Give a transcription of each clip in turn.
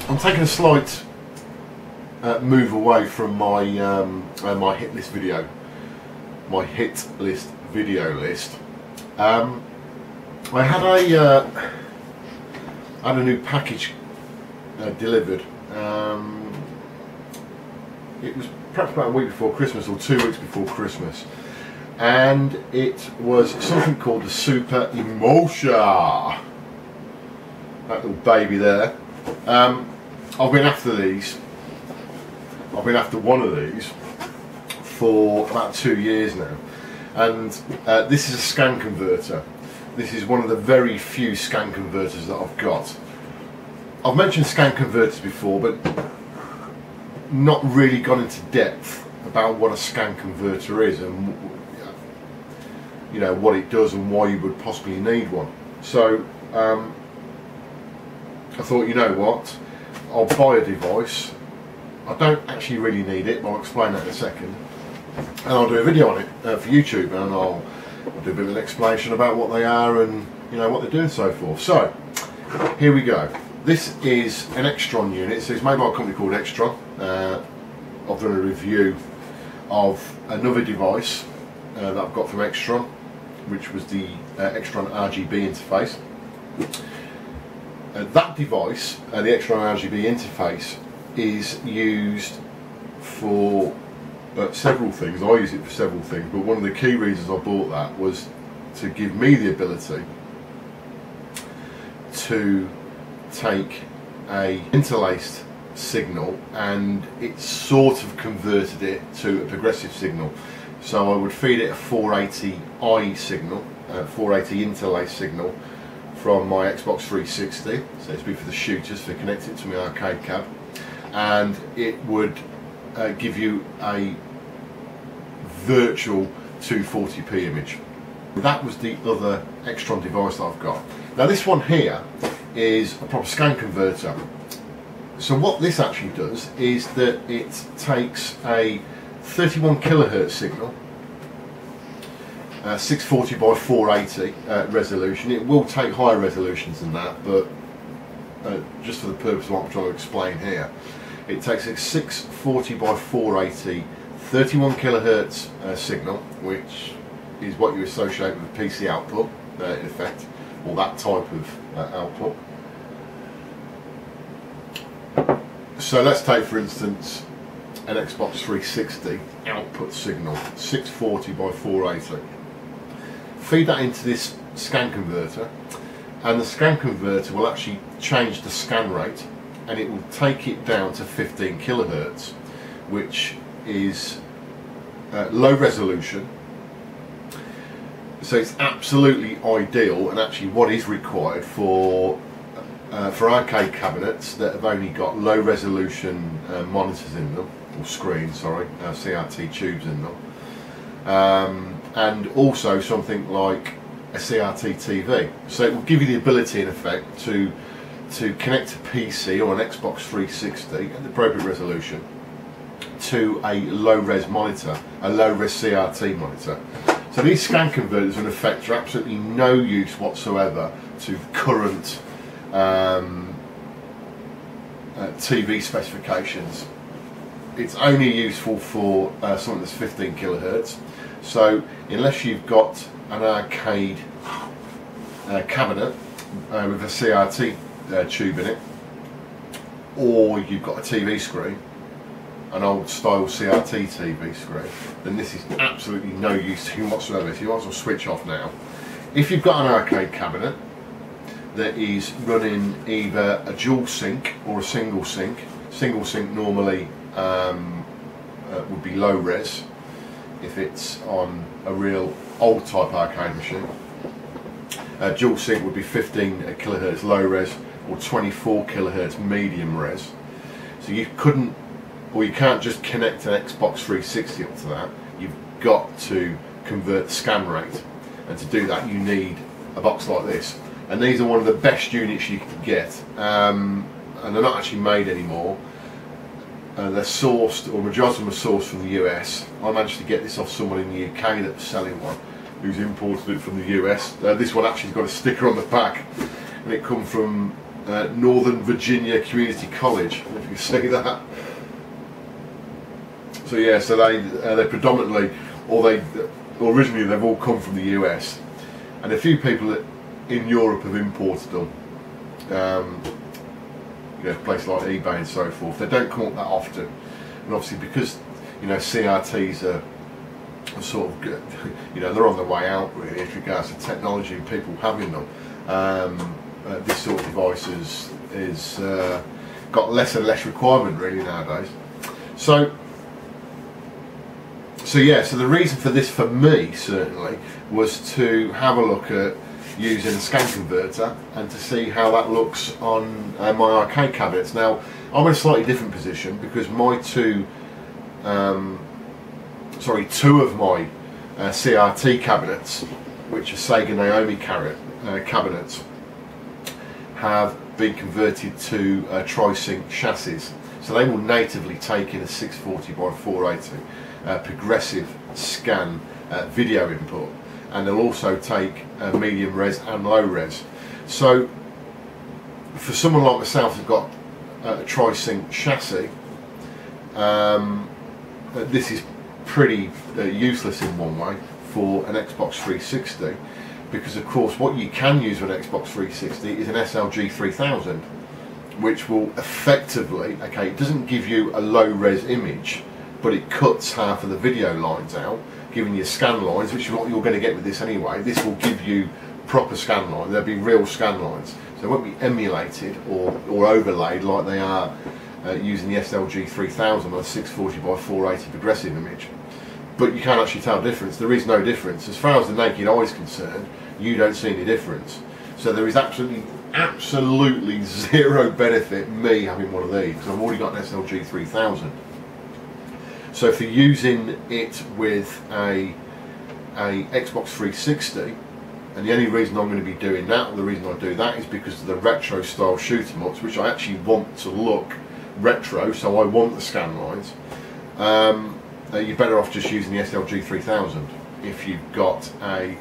I'm taking a slight move away from my my hit list video, list. I had a new package delivered. It was perhaps about a week before Christmas or 2 weeks before Christmas, and it was something called the Super Emulsha. That little baby there. I've been after these. I've been after one of these for about 2 years now, and this is a scan converter. This is one of the very few scan converters that I've got. I've mentioned scan converters before, but not really gone into depth about what a scan converter is and, you know, what it does and why you would possibly need one. So I thought, you know what, I'll buy a device. I don't actually really need it, but I'll explain that in a second, and I'll do a video on it for YouTube, and I'll do a bit of an explanation about what they are and, you know, what they do and so forth. So here we go. This is an Extron unit, so it's made by a company called Extron. I've done a review of another device that I've got from Extron, which was the Extron RGB interface. That device, the Extron RGB interface, is used for several things. I use it for several things, but one of the key reasons I bought that was to give me the ability to take a interlaced signal, and it sort of converted it to a progressive signal. So I would feed it a 480i signal, 480 interlaced signal from my Xbox 360, so it's be for the shooters, to connect it to my arcade cab, and it would give you a virtual 240p image. That was the other Extron device that I've got. Now this one here is a proper scan converter. So what this actually does is that it takes a 31 kilohertz signal, 640 by 480 resolution. It will take higher resolutions than that, but just for the purpose of what I'm trying to explain here, it takes a 640 by 480 31 kilohertz signal, which is what you associate with PC output in effect, or that type of output. So let's take, for instance, an Xbox 360 output signal, 640 by 480. Feed that into this scan converter, and the scan converter will actually change the scan rate, and it will take it down to 15 kilohertz, which is low resolution. So it's absolutely ideal, and actually what is required for arcade cabinets that have only got low resolution monitors in them, or screens, sorry, CRT tubes in them, and also something like a CRT TV. So it will give you the ability, in effect, to connect a PC or an Xbox 360 at the appropriate resolution to a low-res monitor, a low-res CRT monitor. So these scan converters, in effect, are absolutely no use whatsoever to current TV specifications. It's only useful for something that's 15 kilohertz. So unless you've got an arcade cabinet with a CRT tube in it, or you've got a TV screen, an old style CRT TV screen, then this is absolutely no use to you whatsoever. So you might as well switch off now. If you've got an arcade cabinet that is running either a dual sync or a single sync normally would be low res if it's on a real old type arcade machine. Dual sync would be 15 kilohertz low res or 24 kilohertz medium res. So you couldn't, or you can't just connect an Xbox 360 up to that. You've got to convert the scan rate, and to do that you need a box like this. And these are one of the best units you can get, and they're not actually made anymore. They're sourced, or majority of them are sourced from the US. I managed to get this off someone in the UK that was selling one, who's imported it from the US. This one actually's got a sticker on the back, and it come from Northern Virginia Community College. I don't know if you can see that. So yeah, so they predominantly, originally they've all come from the US, and a few people in Europe have imported them. Places like eBay and so forth. They don't come up that often, and obviously because CRTs are sort of good, they're on the way out really as regards to technology and people having them. This sort of device is got less and less requirement really nowadays. So the reason for this for me certainly was to have a look at using a scan converter and to see how that looks on my arcade cabinets. Now I'm in a slightly different position because my two of my CRT cabinets, which are Sega Naomi cabinets, have been converted to tri-sync chassis, so they will natively take in a 640 by 480 progressive scan video input, and they'll also take medium res and low res. So for someone like myself who's got a tri-sync chassis, this is pretty useless in one way for an Xbox 360, because of course what you can use with an Xbox 360 is an SLG 3000, which will effectively, okay, it doesn't give you a low res image, but it cuts half of the video lines out, giving you scan lines, which is what you're going to get with this anyway. This will give you proper scan lines. There'll be real scan lines, so they won't be emulated or overlaid like they are using the SLG 3000 on a 640 by 480 progressive image. But you can actually tell difference. There is no difference as far as the naked eye is concerned. You don't see any difference. So there is absolutely zero benefit me having one of these, because I've already got an SLG 3000. So for using it with a Xbox 360, and the only reason I'm going to be doing that, or the reason I do that, is because of the retro style shoot 'em ups, which I actually want to look retro, so I want the scan lines. You're better off just using the SLG 3000 if you've got a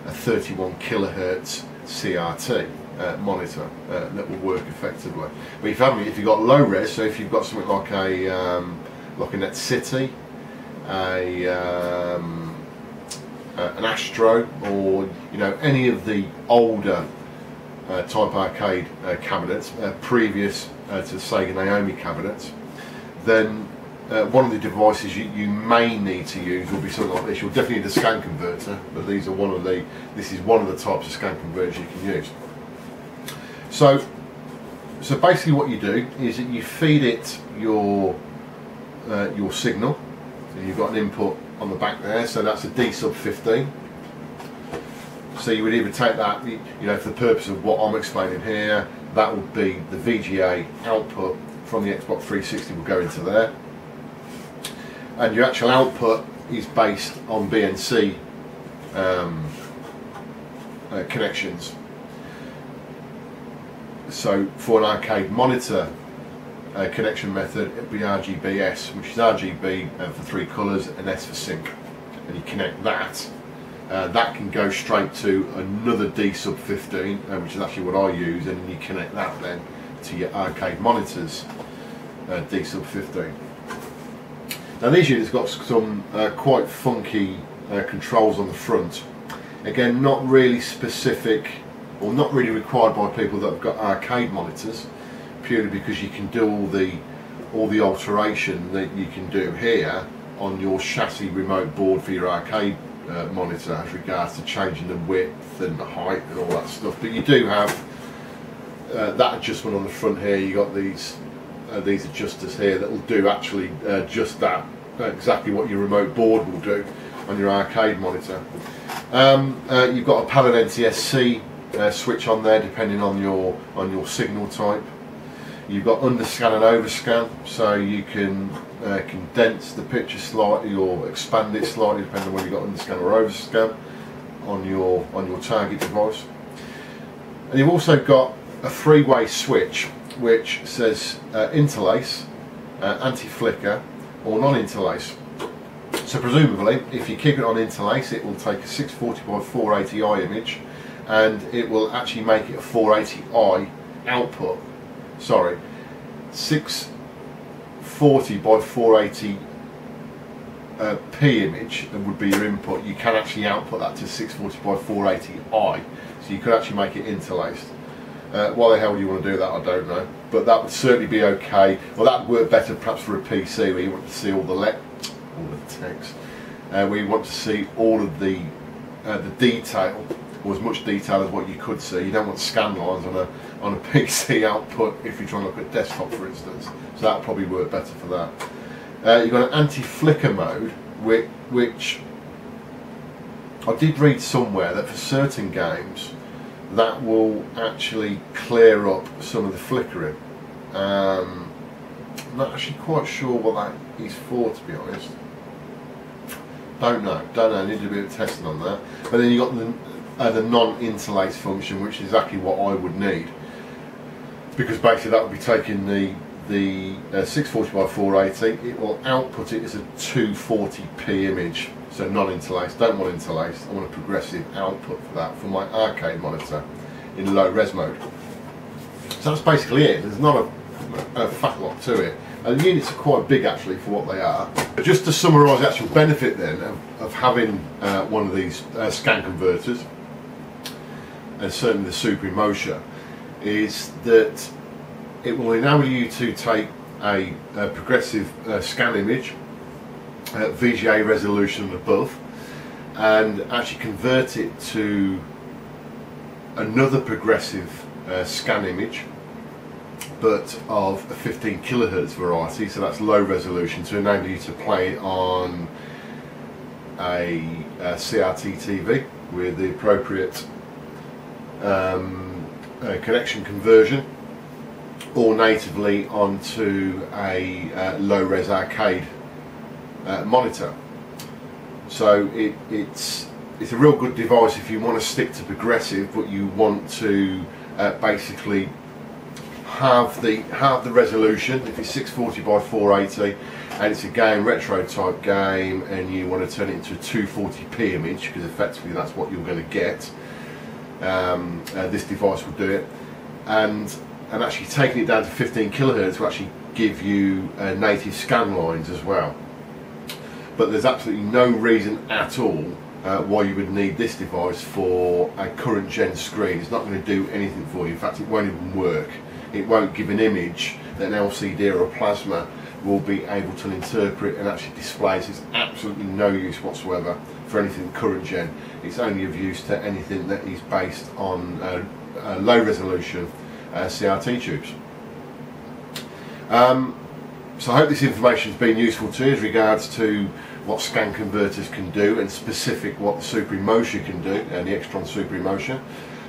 31 kilohertz CRT monitor that will work effectively. But if you've got low res, so if you've got something like a Net City, an Astro, or any of the older type arcade cabinets previous to the Sega Naomi cabinets, then one of the devices you may need to use will be something like this. You'll definitely need a scan converter, but this is one of the types of scan converters you can use. So basically what you do is that you feed it your signal, and you've got an input on the back there, so that's a D sub 15. So you would either take that, for the purpose of what I'm explaining here, that would be the VGA output from the Xbox 360 will go into there, and your actual output is based on BNC connections. So for an arcade monitor connection method, it would be RGBS, which is RGB for 3 colours and S for sync, and you connect that. That can go straight to another D sub 15, which is actually what I use, and you connect that then to your arcade monitors D sub 15. Now these units got some quite funky controls on the front. Again, not really specific, or not really required by people that have got arcade monitors, purely because you can do all the alteration that you can do here on your chassis remote board for your arcade monitor as regards to changing the width and the height and all that stuff. But you do have that adjustment on the front here. You got these adjusters here that will do actually just that, exactly what your remote board will do on your arcade monitor. You've got a PAL and NTSC switch on there depending on your signal type. You've got underscan and overscan, so you can condense the picture slightly or expand it slightly depending on whether you've got underscan or overscan on your target device. And you've also got a 3-way switch which says interlace, anti-flicker or non-interlace. So presumably if you keep it on interlace, it will take a 640 by 480i image, and it will actually make it a 480i output, sorry, 640 by 480 P image would be your input. You can actually output that to 640 by 480 I, so you could actually make it interlaced. Why the hell do you want to do that, I don't know, but that would certainly be okay. Well, that would work better perhaps for a PC where you want to see all the text, where you want to see all of the detail, or as much detail as what you could see. You don't want scan lines on a PC output if you're trying to look at desktop, for instance, so that would probably work better for that. You've got an anti-flicker mode, which I did read somewhere that for certain games that will actually clear up some of the flickering. I'm not actually quite sure what that is for, to be honest. Don't know, I need to do a bit of testing on that. But then you've got the non-interlace function, which is exactly what I would need, because basically that would be taking the 640 by 480, it will output it as a 240p image, so non-interlaced. Don't want interlaced, I want a progressive output for that for my arcade monitor in low res mode. So that's basically it. There's not a fat lot to it. The units are quite big actually for what they are. But just to summarise the actual benefit then of having one of these scan converters, and certainly the Super Emotion, is that it will enable you to take a progressive scan image at VGA resolution and above, and actually convert it to another progressive scan image, but of a 15 kilohertz variety, so that's low resolution, to enable you to play on a CRT TV with the appropriate connection conversion, or natively onto a low-res arcade monitor. So it's a real good device if you want to stick to progressive, but you want to basically have the resolution. If it's 640 by 480 and it's a game, retro type game, and you want to turn it into a 240p image, because effectively that's what you're going to get, this device will do it. And actually taking it down to 15 kilohertz will actually give you native scan lines as well. But there's absolutely no reason at all why you would need this device for a current gen screen. It's not going to do anything for you. In fact, it won't even work. It won't give an image that an LCD or a plasma will be able to interpret and actually display. So it's absolutely no use whatsoever for anything current gen. It's only of use to anything that is based on low resolution CRT tubes. So I hope this information has been useful to you as regards to what scan converters can do, and specific what the Super Emotion can do, and the Extron Super Emotion.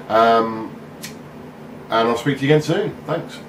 And I'll speak to you again soon. Thanks.